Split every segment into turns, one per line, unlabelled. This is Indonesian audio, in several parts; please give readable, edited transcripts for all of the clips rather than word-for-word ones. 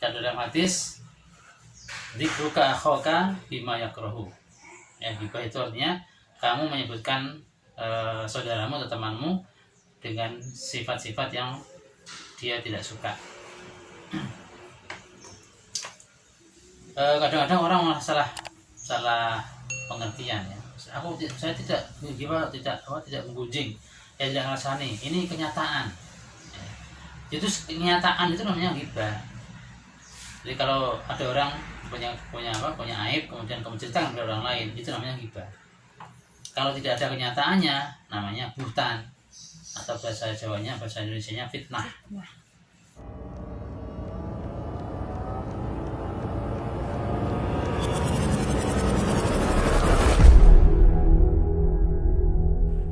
Dan dalam hadis dzikruka akhaka bima yakrahu. Ya, ghibah itu artinya kamu menyebutkan saudaramu atau temanmu dengan sifat-sifat yang dia tidak suka. Kadang-kadang orang malah salah pengertian ya. Saya tidak ghibah, tidak menggunjing, tidak ngerasani. Ini kenyataan. Ya. Itu kenyataan itu namanya ghibah. Jadi kalau ada orang punya aib kemudian kamu ceritakan kepada orang lain, itu namanya ghibah. Kalau tidak ada kenyataannya, namanya buhtan, atau bahasa Jawanya, bahasa Indonesianya fitnah.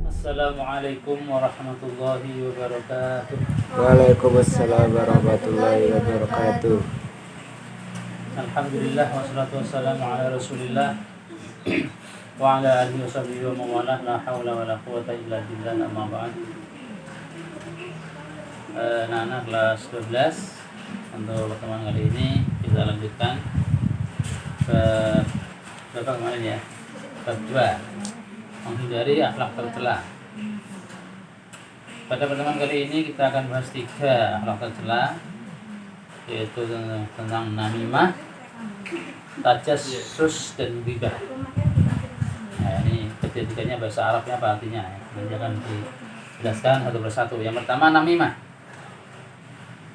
Assalamualaikum warahmatullahi wabarakatuh.
Waalaikumsalam warahmatullahi wabarakatuh.
Alhamdulillah wassalatu wassalamu ala Rasulillah wa ala alihi washabihi wa mawalah, la haula wala quwata illa billah, amma ba'd. Anak kelas 12, untuk pertemuan kali ini kita lanjutkan berapa kemarin ya? Bab 2, menghindari akhlak tercela. Pada pertemuan kali ini kita akan bahas 3 akhlak tercela, yaitu tentang namimah, tajassus, dan ghibah. Nah, ini ketiga-tiganya bahasa Arabnya apa artinya? Nanti akan dijelaskan satu persatu. Yang pertama, namimah.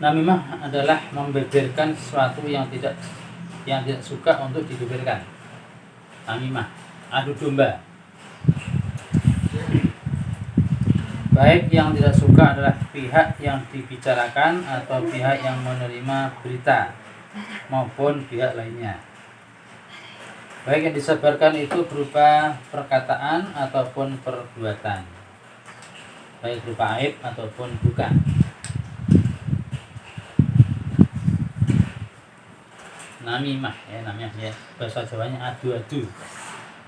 Namimah adalah membeberkan sesuatu yang tidak suka untuk dibeberkan. Namimah, adu domba. Baik yang tidak suka adalah pihak yang dibicarakan atau pihak yang menerima berita maupun pihak lainnya. Baik yang disebarkan itu berupa perkataan ataupun perbuatan, baik berupa aib ataupun bukan. Namimah ya, namanya ya, bahasa Jawanya adu-adu,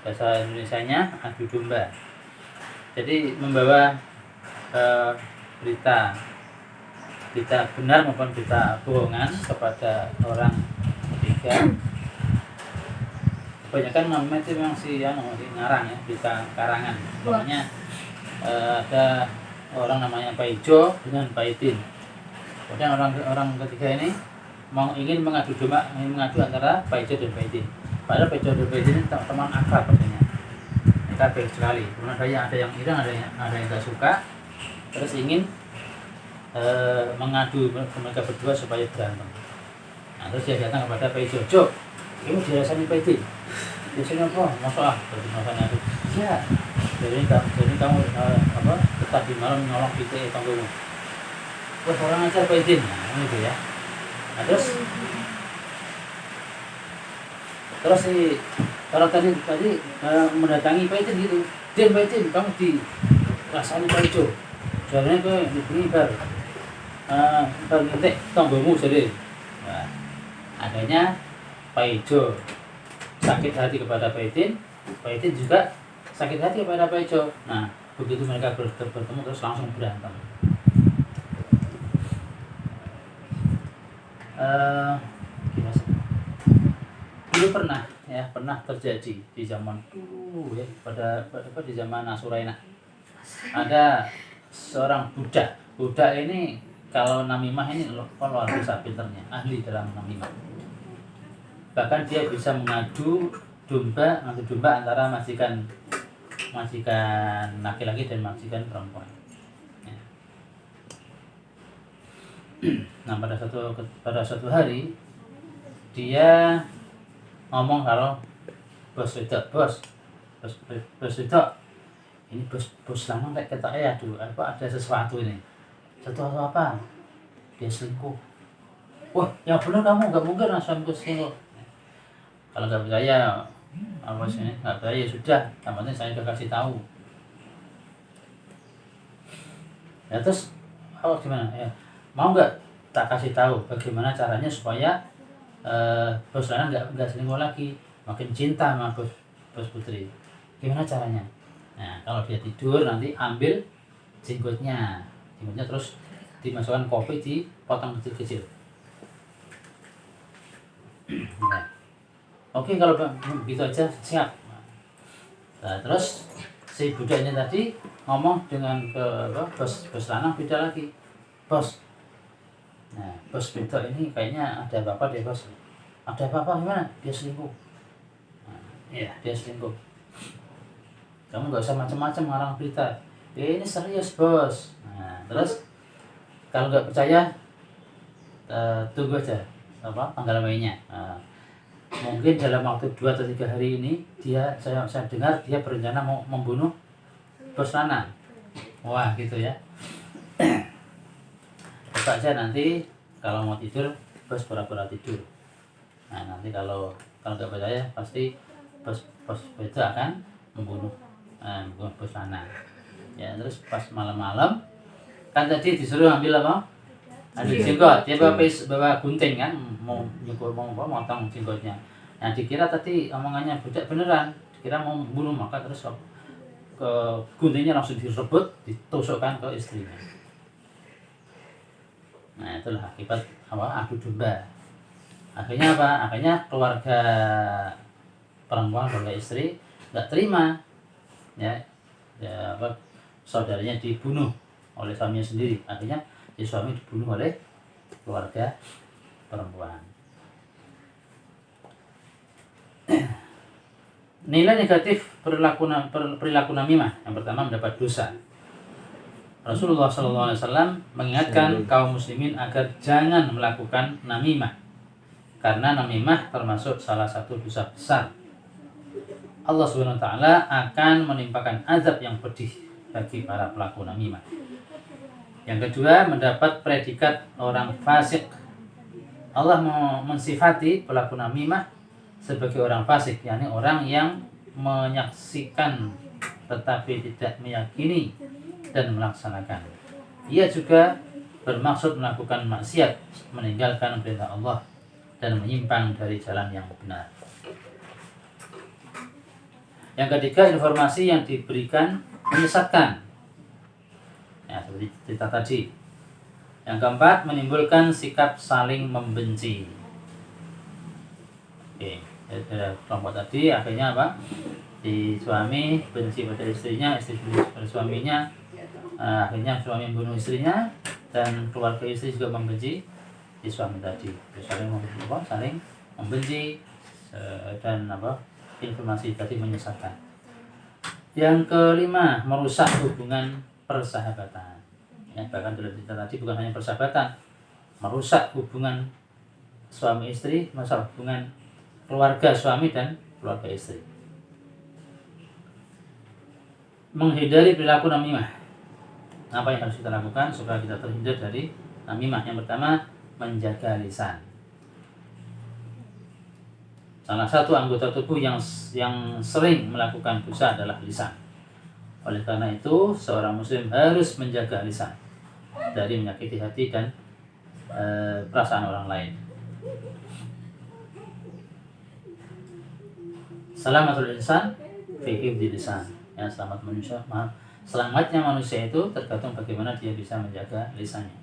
bahasa Indonesianya adu domba. Jadi membawa berita benar maupun berita bohongan kepada orang ketiga. Kebanyakan namanya itu memang ngarang ya, berita karangan. Namanya ada orang namanya Pak Ijo dengan Pak Idin. Kemudian orang ketiga ini ingin mengadu antara Pak Ijo dan Pak Idin. Padahal Pak Ijo dan Pak Idin ini teman akrab pastinya. Mereka baik sekali. Kemudian ada yang iri, ada yang tidak suka, terus ingin mengadu mereka berdua supaya berantem. Nah, terus dia datang kepada Pak Ijo, "Jo, kamu dirasani Pak Idin. Biasanya apa? Masa masalahnya itu. Iya. Jadi kamu tetap di malam nyolong kita tanggung. Wah, orang ajar Pak Idin." Nah, gitu ya. Nah, terus si orang tadi mendatangi Pak Idin gitu. "Din, Pak Idin, kamu dirasani Pak Ijo. Jalannya ke diberi bar ngetik tanggomu jadi." Nah, adanya Pak Ijo sakit hati kepada Pak Idin juga sakit hati kepada Pak Ijo. Nah, begitu mereka bertemu terus langsung berantem. Dulu pernah terjadi di zaman dulu ya, di zaman Asuraina. Ada seorang budak ini kalau namimah ini luar biasa pinternya, ahli dalam namimah. Bahkan dia bisa mengadu domba antara majikan laki-laki dan majikan perempuan. Ya. Nah, pada suatu hari dia ngomong kalau bos wedok, ini bos lama kayak kata ada sesuatu ini. Sesuatu apa? Dia selingkuh. Wah, yang benar kamu, nggak mungkin suamiku selingkuh. Kalau nggak percaya, nggak percaya ya sudah, yang penting saya udah kasih tahu. Ya terus, gimana? Ya, mau nggak tak kasih tahu bagaimana caranya supaya bos Lana nggak selingkuh lagi, makin cinta sama bos Putri. Gimana caranya? Nah, kalau dia tidur nanti ambil jenggotnya terus dimasukkan kopi, dipotong kecil-kecil. Nah, oke kalau begitu aja siap. Nah, terus si budak ini tadi ngomong dengan ke bos lanang beda lagi. Bos, nah bos bedok ini kayaknya ada apa-apa deh bos. Ada apa-apa gimana? Dia selingkuh. Nah, iya dia selingkuh. Kamu nggak usah macam-macam ngarang berita. Ini serius bos. Nah terus kalau nggak percaya tunggu aja tanggal mainnya. Nah, mungkin dalam waktu 2 atau 3 hari ini saya dengar dia berencana mau membunuh bos lanang. Wah gitu ya. Coba aja nanti kalau mau tidur bos pura-pura tidur. Nah nanti kalau nggak percaya pasti bos itu akan membunuh bos lanang. Ya terus pas malam-malam kan tadi disuruh ambil apa? Ambil jenggot. Dia bawa gunting kan mau motong jenggotnya. Nah dikira tadi omongannya budak beneran, dikira mau membunuh, maka terus ke guntingnya langsung direbut, ditusukkan ke istrinya. Nah itulah akibat adu domba. Akhirnya apa? Akhirnya keluarga perempuan, keluarga istri nggak terima, ya saudaranya dibunuh oleh suaminya sendiri. Akhirnya si suami dibunuh oleh keluarga perempuan. Nilai negatif perilaku namimah. Yang pertama mendapat dosa. Rasulullah SAW mengingatkan kaum muslimin agar jangan melakukan namimah, karena namimah termasuk salah satu dosa besar. Allah Subhanahu wa taala akan menimpakan azab yang pedih bagi para pelaku namimah. Yang kedua, mendapat predikat orang fasik. Allah mensifati pelaku namimah sebagai orang fasik, yakni orang yang menyaksikan tetapi tidak meyakini dan melaksanakan. Ia juga bermaksud melakukan maksiat, meninggalkan perintah Allah dan menyimpang dari jalan yang benar. Yang ketiga, informasi yang diberikan menyesatkan. Ya, seperti cerita tadi. Yang keempat, menimbulkan sikap saling membenci. Oke, kelompok tadi akhirnya apa? Si suami benci pada istrinya, istri benci pada suaminya. Akhirnya suami membunuh istrinya dan keluarga istri juga membenci si suami tadi. Saling membenci dan informasi tadi menyesatkan. Yang kelima, merusak hubungan persahabatan. Ya, bahkan dalam cerita tadi bukan hanya persahabatan, merusak hubungan suami istri, merusak hubungan keluarga suami dan keluarga istri. Menghindari perilaku namimah. Apa yang harus kita lakukan supaya kita terhindar dari namimah? Yang pertama, menjaga lisan. Salah satu anggota tubuh yang sering melakukan dosa adalah lisan. Oleh karena itu, seorang muslim harus menjaga lisan dari menyakiti hati dan perasaan orang lain. Salamatul insan fi hifdzi lisan. Ya, selamatnya manusia itu tergantung bagaimana dia bisa menjaga lisannya.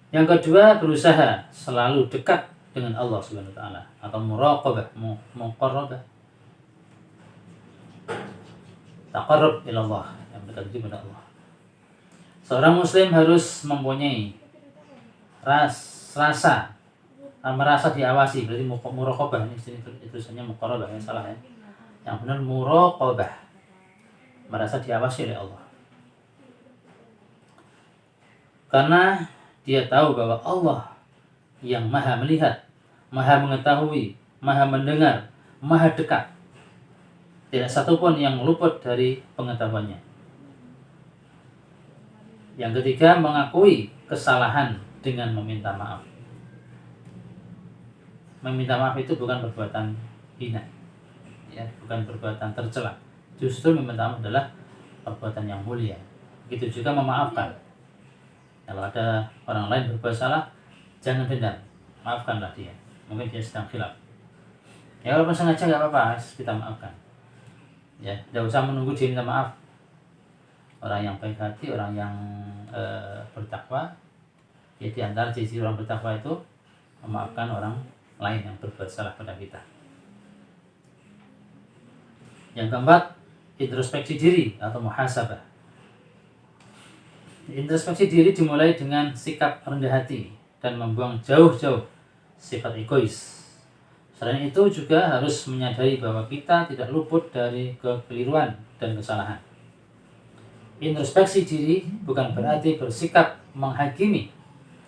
Yang kedua, berusaha selalu dekat dengan Allah Subhanahu wa taala atau muraqabah, muqarrabah. Taqarrub ila Allah, yang dekat kepada Allah. Seorang muslim harus mempunyai merasa diawasi, berarti muraqabah, ini tulisannya muqarrabah, yang salah ya. Yang benar muraqabah, merasa diawasi oleh Allah. Karena dia tahu bahwa Allah yang maha melihat, maha mengetahui, maha mendengar, maha dekat. Tidak satupun yang luput dari pengetahuannya. Yang ketiga, mengakui kesalahan dengan meminta maaf. Meminta maaf itu bukan perbuatan hina, ya, bukan perbuatan tercela. Justru meminta maaf adalah perbuatan yang mulia. Begitu juga memaafkan. Kalau ada orang lain berbuat salah, jangan dendam, maafkanlah dia. Mungkin dia sedang khilaf. Ya walaupun sengaja nggak apa-apa, kita maafkan. Ya, tidak usah menunggu dia minta maaf. Orang yang baik hati, orang yang bertakwa, ya di antara ciri orang bertakwa itu memaafkan orang lain yang berbuat salah pada kita. Yang keempat, introspeksi diri atau muhasabah. Introspeksi diri dimulai dengan sikap rendah hati dan membuang jauh-jauh sifat egois. Selain itu juga harus menyadari bahwa kita tidak luput dari kekeliruan dan kesalahan. Introspeksi diri bukan berarti bersikap menghakimi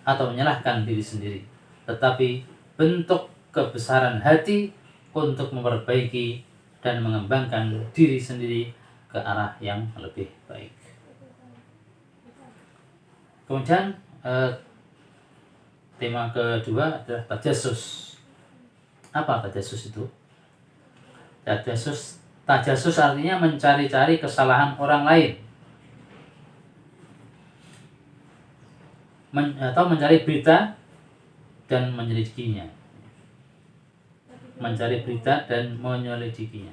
atau menyalahkan diri sendiri, tetapi bentuk kebesaran hati untuk memperbaiki dan mengembangkan diri sendiri ke arah yang lebih baik. Kemudian tema kedua adalah tajassus. Apa tajassus itu? Tajassus artinya mencari-cari kesalahan orang lain, atau mencari berita dan menyelidikinya. Mencari berita dan menyelidikinya.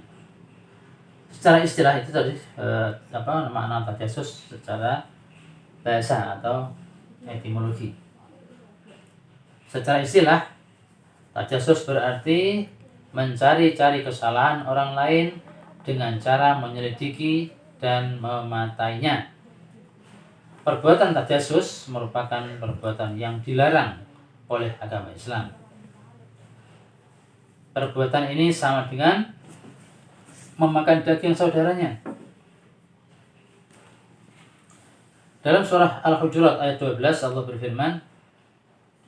Secara istilah itu tadi makna tajassus secara bahasa atau etimologi. Secara istilah, tajassus berarti mencari-cari kesalahan orang lain dengan cara menyelidiki dan mematainya. Perbuatan tajassus merupakan perbuatan yang dilarang oleh agama Islam. Perbuatan ini sama dengan memakan daging saudaranya. Dalam surah Al-Hujurat ayat 12 Allah berfirman,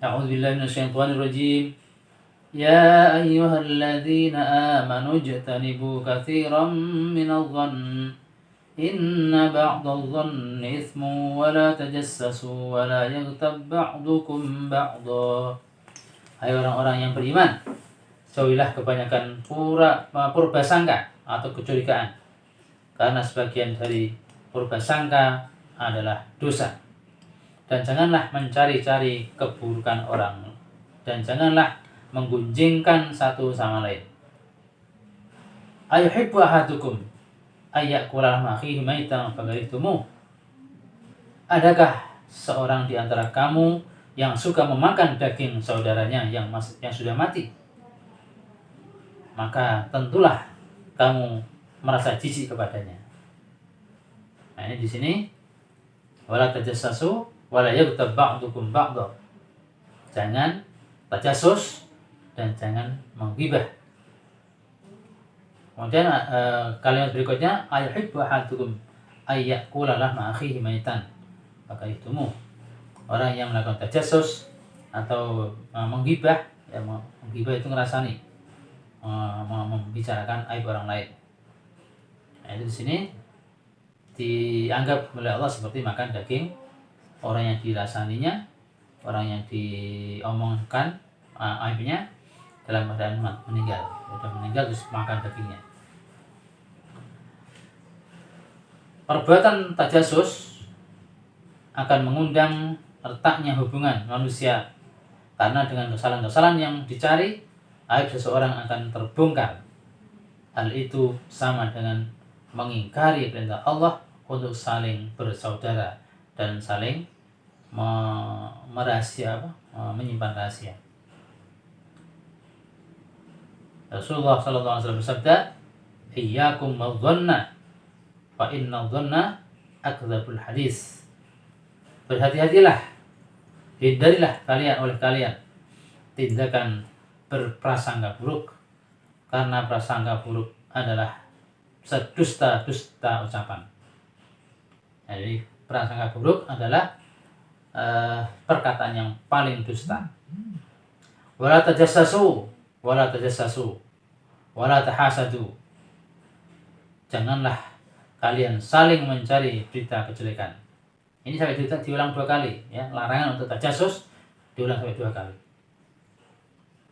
A'udzubillahi minasyaitonirrajim. Ya ayyuhalladzina amanu ijtanibu katsiran minadh-dhann inna ba'dadh-dhanni itsmun wa la tajassasu wa la yaghtab ba'dukum ba'dha. Hai orang-orang yang beriman, jauhilah kebanyakan purba sangka atau kecurigaan, karena sebagian dari purba sangka adalah dosa. Dan janganlah mencari-cari keburukan orang, dan janganlah menggunjingkan satu sama lain. Ayuhibbu ahadukum ayyakula lahma akhihi maitan fakarihtumuh. Adakah seorang di antara kamu yang suka memakan daging saudaranya yang sudah mati? Maka tentulah kamu merasa jijik kepadanya. Nah, ini di sini wala tajassasu wala yaghtab ba'dukum ba'dha. Jangan tajassus dan jangan menggibah. Kemudian kalimat berikutnya ayuhibbu ahadukum ayyakula lahma akhihi maitan fakarihtumuh. Orang yang melakukan tajassus atau menggibah, ya, menggibah itu ngerasani, membicarakan aib orang lain. Nah, itu di sini dianggap oleh Allah seperti makan daging orang yang dirasaninya, orang yang diomongkan aibnya dalam keadaan meninggal. Sudah meninggal terus makan dagingnya. Perbuatan tajassus akan mengundang retaknya hubungan manusia, karena dengan kesalahan-kesalahan yang dicari, aib seseorang akan terbongkar. Hal itu sama dengan mengingkari perintah Allah untuk saling bersaudara dan saling menyimpan rahasia. Rasulullah SAW bersabda, "Iyyakum wadh-dhanna, fa inna dhanna akdzabul hadis." Berhati-hatilah, hindarilah oleh kalian tindakan berprasangka buruk, karena prasangka buruk adalah sedusta-dusta ucapan. Jadi prasangka buruk adalah perkataan yang paling dusta. Wala tajassasu wala tahasadu. Janganlah kalian saling mencari berita kejelekan. Ini sampai diulang 2 kali, ya. Larangan untuk tajassus diulang sampai 2 kali.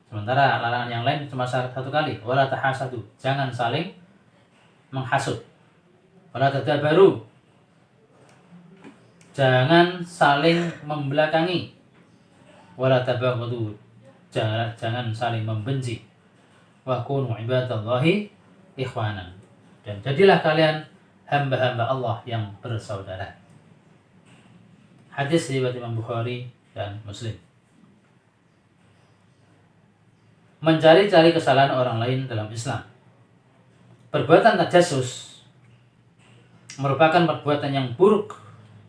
Sementara larangan yang lain cuma 1 kali. Wala tahasadu, jangan saling menghasut. Wala tadabaru, jangan saling membelakangi. Wala tabaghadu, jangan saling membenci. Wa kunu ibadallahi ikhwanan, dan jadilah kalian hamba-hamba Allah yang bersaudara. Hadis riwayat Imam Bukhari dan Muslim. mencari-cari kesalahan orang lain dalam Islam. Perbuatan tajasus merupakan perbuatan yang buruk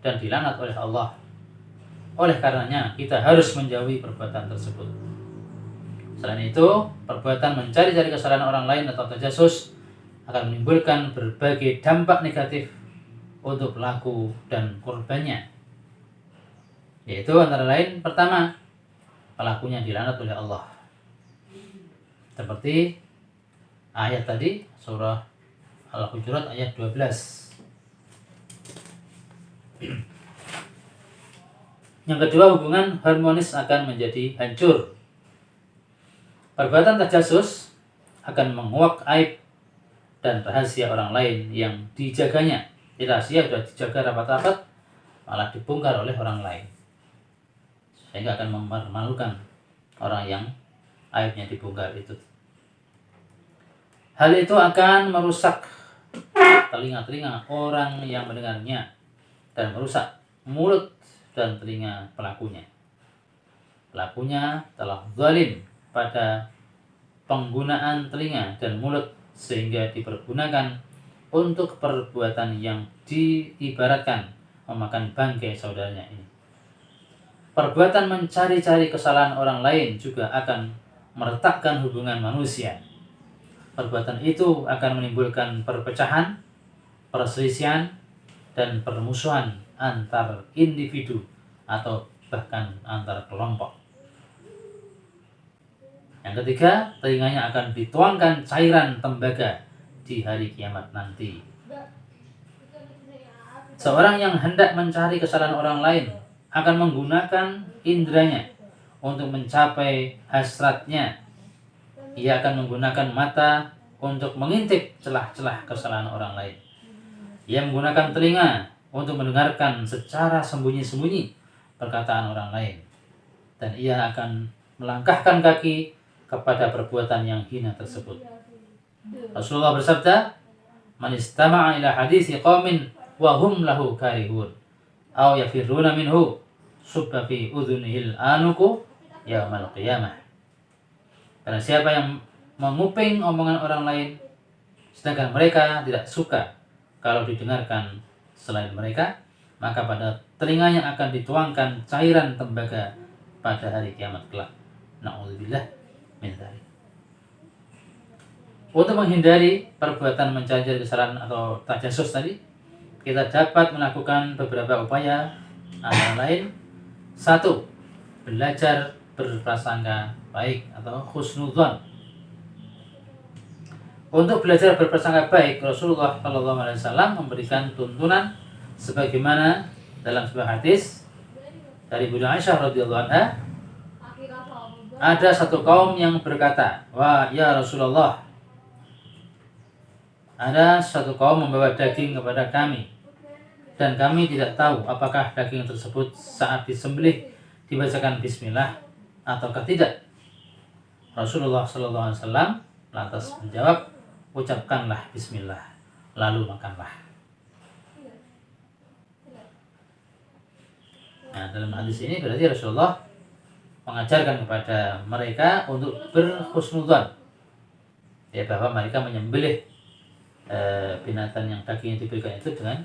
dan dilaknat oleh Allah. Oleh karenanya, kita harus menjauhi perbuatan tersebut. Selain itu, perbuatan mencari-cari kesalahan orang lain atau tajasus akan menimbulkan berbagai dampak negatif untuk pelaku dan korbannya. Yaitu antara lain, pertama, pelakunya dilaknat oleh Allah. Seperti ayat tadi, surah Al-Hujurat ayat 12. Yang kedua, hubungan harmonis akan menjadi hancur. Perbuatan tajasus akan menguak aib dan rahasia orang lain yang dijaganya. Rahasia sudah dijaga rapat-rapat, malah dibongkar oleh orang lain, sehingga akan mempermalukan orang yang aibnya dibongkar itu. Hal itu akan merusak telinga-telinga orang yang mendengarnya dan merusak mulut dan telinga pelakunya. Pelakunya telah zalim pada penggunaan telinga dan mulut sehingga dipergunakan untuk perbuatan yang diibaratkan memakan bangkai saudaranya ini. Perbuatan mencari-cari kesalahan orang lain juga akan meretakkan hubungan manusia. Perbuatan itu akan menimbulkan perpecahan, perselisihan, dan permusuhan antar individu atau bahkan antar kelompok. Yang ketiga, telinganya akan dituangkan cairan tembaga di hari kiamat nanti. Seorang yang hendak mencari kesalahan orang lain akan menggunakan indranya untuk mencapai hasratnya. Ia akan menggunakan mata untuk mengintip celah-celah kesalahan orang lain. Ia menggunakan telinga untuk mendengarkan secara sembunyi-sembunyi perkataan orang lain. Dan ia akan melangkahkan kaki kepada perbuatan yang hina tersebut. Rasulullah bersabda, "Man istama'a ila hadisi qaumin wa hum lahu karihun, aw yafirruna minhu, subba fi udhunihil anuku yaumal qiyamah." Karena siapa yang menguping omongan orang lain sedangkan mereka tidak suka kalau didengarkan selain mereka, maka pada telinganya akan dituangkan cairan tembaga pada hari kiamat kelak. Na'udzubillah min dzalik. Untuk menghindari perbuatan mencari kesalahan atau tajasus tadi, kita dapat melakukan beberapa upaya, antara lain: 1. Belajar berprasangka baik atau husnudzon. Untuk belajar berprasangka baik, Rasulullah SAW memberikan tuntunan sebagaimana dalam sebuah hadis dari Bunda Aisyah radhiyallahu anha, ada satu kaum yang berkata, "Wah, ya Rasulullah, ada satu kaum membawa daging kepada kami, dan kami tidak tahu apakah daging tersebut saat disembelih dibacakan bismillah ataukah tidak." Rasulullah SAW lantas menjawab, "Ucapkanlah bismillah, lalu makanlah." Nah, dalam hadis ini berarti Rasulullah mengajarkan kepada mereka untuk berhusnudzon, ya, bahwa mereka menyembelih binatang yang dagingnya diberikan itu dengan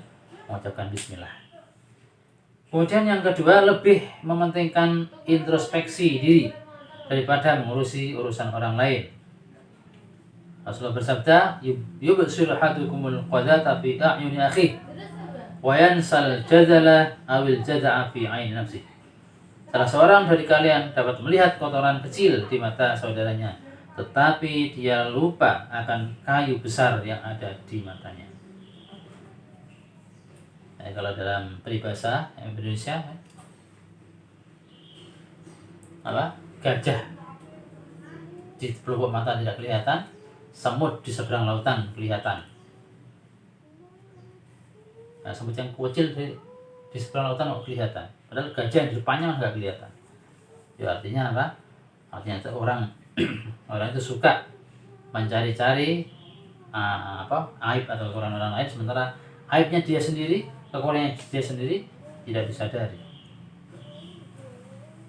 mengucapkan bismillah. Kemudian yang kedua, lebih mementingkan introspeksi diri daripada mengurusi urusan orang lain. Rasulullah bersabda, "Yubsir ahadukumul qadata fi a'yuni akhihi wa yansal jadala awil jada'a fi 'aini nafsihi." Salah seorang dari kalian dapat melihat kotoran kecil di mata saudaranya, tetapi dia lupa akan kayu besar yang ada di matanya. Nah, kalau dalam peribahasa Indonesia, apa? Gajah di pelupuk mata tidak kelihatan, semut di seberang lautan kelihatan. Nah, semut yang kecil di seberang lautan nggak kelihatan, padahal gajah yang di depannya nggak kelihatan. Ya, artinya apa? Artinya itu orang orang itu suka mencari-cari aib atau kekurangan orang lain, sementara aibnya dia sendiri, kekurangannya dia sendiri tidak disadari.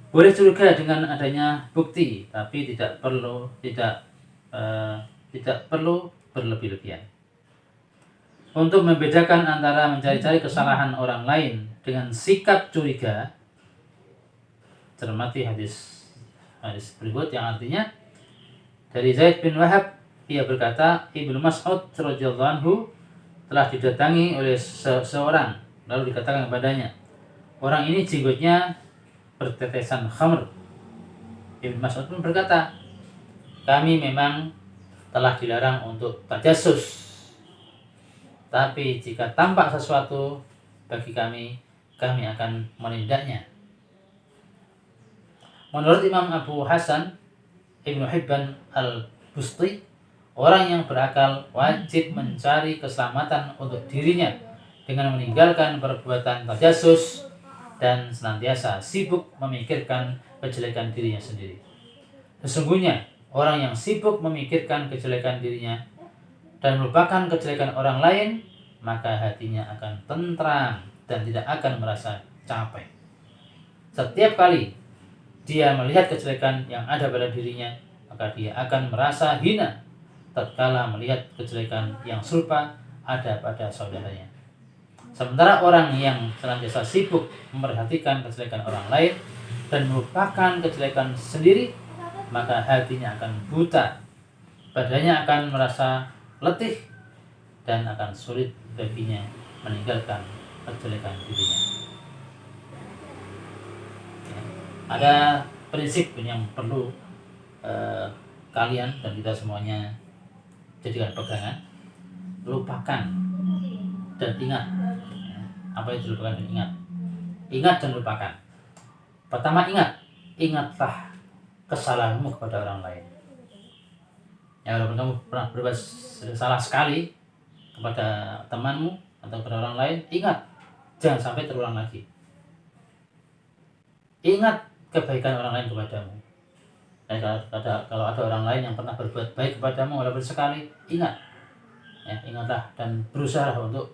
Boleh curiga dengan adanya bukti, tapi tidak perlu berlebih-lebihan. Untuk membedakan antara mencari-cari kesalahan orang lain dengan sikap curiga, cermati hadis berikut yang artinya dari Zaid bin Wahab, ia berkata, Ibnu Mas'ud radhiyallahu anhu telah didatangi oleh seseorang, lalu dikatakan kepadanya, orang ini jenggotnya bertetesan khamr. Ibnu Mas'ud pun berkata, kami memang telah dilarang untuk tajassus, tapi jika tampak sesuatu bagi kami akan menindaknya. Menurut Imam Abu Hasan Ibnu Hibban al-Busti, orang yang berakal wajib mencari keselamatan untuk dirinya dengan meninggalkan perbuatan tajassus dan senantiasa sibuk memikirkan kejelekan dirinya sendiri. Sesungguhnya orang yang sibuk memikirkan kejelekan dirinya dan melupakan kejelekan orang lain, maka hatinya akan tentram dan tidak akan merasa capek. Setiap kali dia melihat kejelekan yang ada pada dirinya, maka dia akan merasa hina tatkala melihat kejelekan yang serupa ada pada saudaranya. Sementara orang yang senantiasa sibuk memperhatikan kejelekan orang lain dan melupakan kejelekan sendiri, maka hatinya akan buta, badannya akan merasa letih, dan akan sulit baginya meninggalkan kejelekan dirinya. Ada prinsip yang perlu kalian dan kita semuanya jadikan pegangan. Lupakan dan ingat. Apa itu lupakan dan ingat? Ingat dan lupakan. Pertama, ingatlah kesalahanmu kepada orang lain. Ya, walaupun kamu pernah berbuat salah sekali kepada temanmu atau kepada orang lain, ingat, jangan sampai terulang lagi. Ingat kebaikan orang lain kepadamu. Dan kalau ada orang lain yang pernah berbuat baik kepadamu walaupun sekali, ingat, ya, ingatlah dan berusaha untuk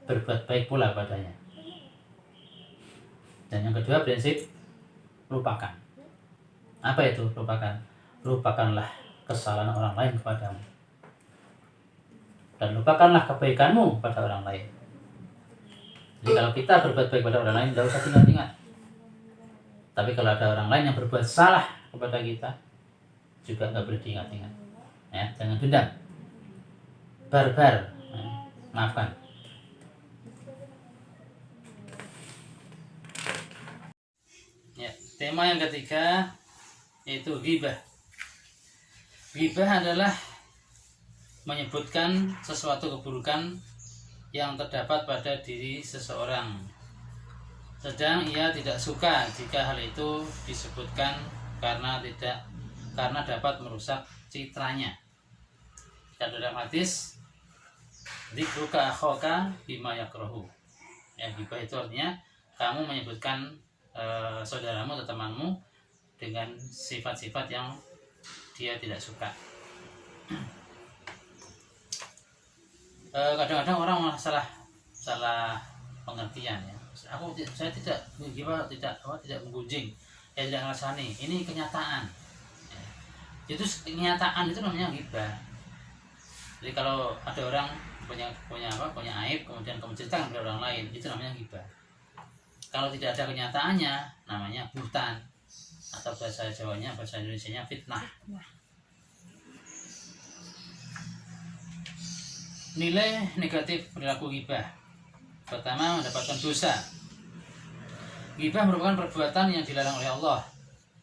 berbuat baik pula padanya. Dan yang kedua, prinsip lupakan. Apa itu lupakan? Lupakanlah kesalahan orang lain kepadamu, dan lupakanlah kebaikanmu pada orang lain. Jadi kalau kita berbuat baik pada orang lain, tidak usah ingat-ingat. Tapi kalau ada orang lain yang berbuat salah kepada kita, juga nggak boleh diingat-ingat. Ya, jangan dendam, barbar, ya, maafkan. Ya, tema yang ketiga yaitu ghibah. Ghibah adalah menyebutkan sesuatu keburukan yang terdapat pada diri seseorang, sedang ia tidak suka jika hal itu disebutkan karena dapat merusak citranya. Dan dalam hadis, dzikruka akhaka bima yakrahu. Ya, ghibah itu artinya kamu menyebutkan saudaramu atau temanmu dengan sifat-sifat yang dia tidak suka. Kadang-kadang orang malah salah pengertian, ya. Saya tidak menggunjing, tidak ngerasani. Ini kenyataan. Ya. Itu kenyataan itu namanya ghibah. Jadi kalau ada orang punya aib, kemudian kamu ceritakan kepada orang lain, itu namanya ghibah. Kalau tidak ada kenyataannya, namanya buhtan, atau bahasa Indonesianya fitnah. Nilai negatif perilaku ghibah. Pertama, mendapatkan dosa. Ghibah merupakan perbuatan yang dilarang oleh Allah,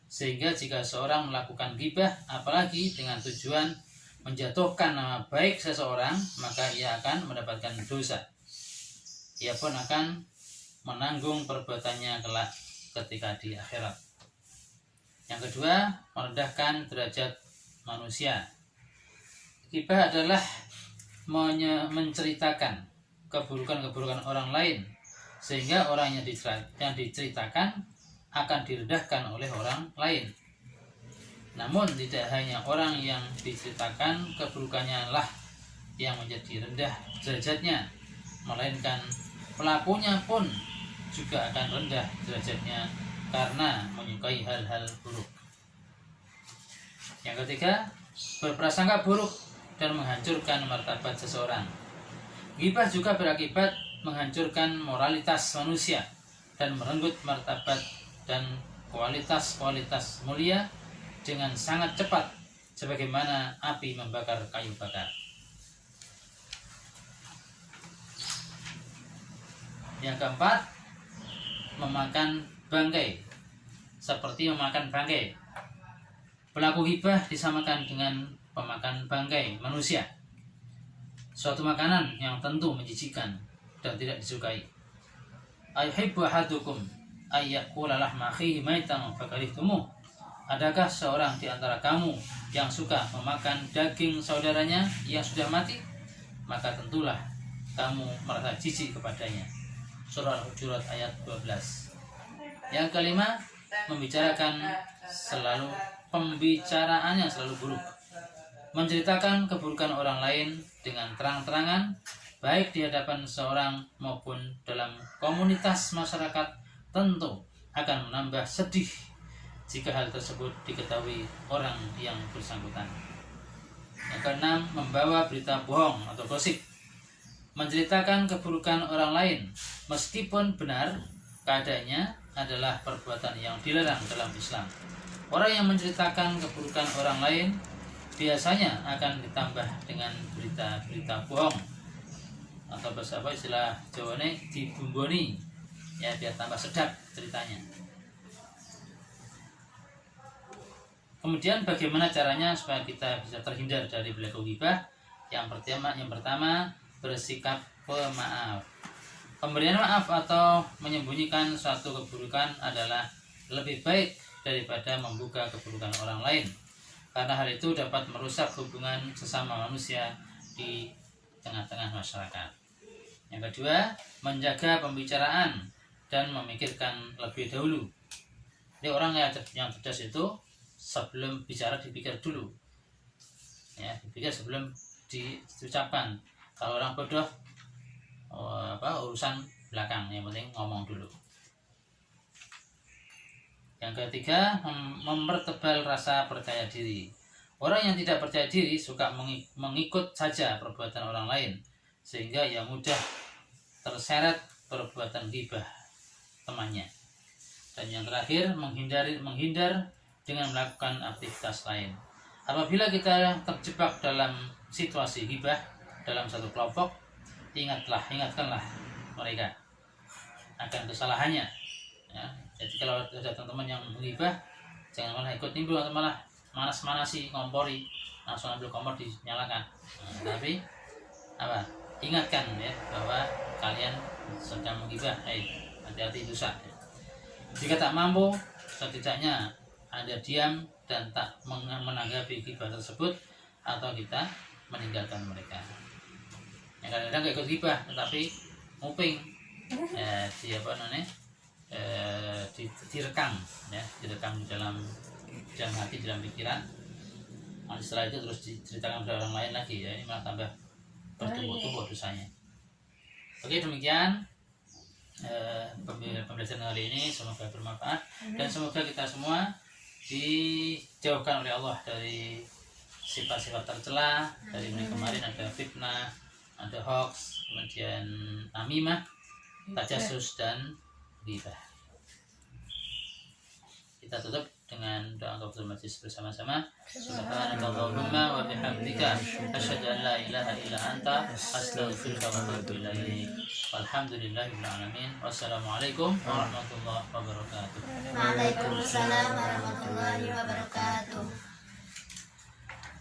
sehingga jika seorang melakukan ghibah, apalagi dengan tujuan menjatuhkan nama baik seseorang, maka ia akan mendapatkan dosa. Ia pun akan menanggung perbuatannya kelak ketika di akhirat. Yang kedua, merendahkan derajat manusia. Ghibah adalah menceritakan keburukan-keburukan orang lain, sehingga orang yang diceritakan akan direndahkan oleh orang lain. Namun tidak hanya orang yang diceritakan keburukannya lah yang menjadi rendah derajatnya, melainkan pelakunya pun juga akan rendah derajatnya karena menyukai hal-hal buruk. Yang ketiga, berprasangka buruk dan menghancurkan martabat seseorang. Ghibah juga berakibat menghancurkan moralitas manusia dan merenggut martabat dan kualitas-kualitas mulia dengan sangat cepat sebagaimana api membakar kayu bakar. Yang keempat, memakan bangkai. Seperti memakan bangkai, pelaku ghibah disamakan dengan pemakan bangkai manusia, suatu makanan yang tentu menjijikan dan tidak disukai. Ayuhibbu ahadukum ayyakula lahma akhihi maitan fakarihtumuh. Adakah seorang di antara kamu yang suka memakan daging saudaranya yang sudah mati? Maka tentulah kamu merasa jijik kepadanya. Surah Al-Hujurat ayat 12. Yang kelima, pembicaraan yang selalu buruk. Menceritakan keburukan orang lain dengan terang-terangan, baik di hadapan seorang maupun dalam komunitas masyarakat, tentu akan menambah sedih jika hal tersebut diketahui orang yang bersangkutan. Yang keenam, membawa berita bohong atau gosip. Menceritakan keburukan orang lain meskipun benar keadaannya adalah perbuatan yang dilarang dalam Islam. Orang yang menceritakan keburukan orang lain biasanya akan ditambah dengan berita-berita bohong, atau bahasa apa istilah Jawane dibumboni, ya, biar tambah sedap ceritanya. Kemudian bagaimana caranya supaya kita bisa terhindar dari perilaku ghibah? Yang pertama bersikap pemaaf. Pemberian maaf atau menyembunyikan suatu keburukan adalah lebih baik daripada membuka keburukan orang lain, karena hal itu dapat merusak hubungan sesama manusia di tengah-tengah masyarakat. Yang kedua, menjaga pembicaraan dan memikirkan lebih dahulu. Jadi orang yang cerdas itu sebelum bicara dipikir dulu, ya, dipikir sebelum diucapkan. Kalau orang bodoh, urusan belakang, yang penting ngomong dulu. Yang ketiga, mempertebal rasa percaya diri. Orang yang tidak percaya diri suka mengikut saja perbuatan orang lain, sehingga ia mudah terseret perbuatan ghibah temannya. Dan yang terakhir, menghindar dengan melakukan aktivitas lain. Apabila kita terjebak dalam situasi ghibah dalam satu kelompok, ingatkanlah mereka akan kesalahannya, ya. Jadi kalau ada teman-teman yang menghibah, jangan malah ikut nimbrung atau malah manas-manasi, ngompori, langsung ambil kompor dinyalakan. Tapi ingatkan, ya, bahwa kalian sedang menghibah, hati-hati dosa. Jika tak mampu, setidaknya Anda diam dan tak menanggapi ghibah tersebut, atau kita meninggalkan mereka. Yang kadang-kadang gak ikut ghibah tetapi nguping, direkam, ya, direkam di dalam hati, dalam pikiran. Setelah itu terus diceritakan kepada orang lain lagi, ya, ini malah tambah bertumpuk-tumpuk dosanya. Oke, demikian pembelajaran hari ini, semoga bermanfaat dan semoga kita semua dijauhkan oleh Allah dari sifat-sifat tercela. Dari kemarin ada fitnah, ada hoax, kemudian namimah, tajasus, dan ghibah. Kita tutup dengan doa kafaratul majlis bersama-sama. Subhanakallahumma wa bihamdika asyhadu an la ilaha illa anta astaghfiruka wa atubu ilaik. Walhamdulillahirabbil alamin. Wassalamualaikum warahmatullahi wabarakatuh.
Waalaikumsalam warahmatullahi wabarakatuh.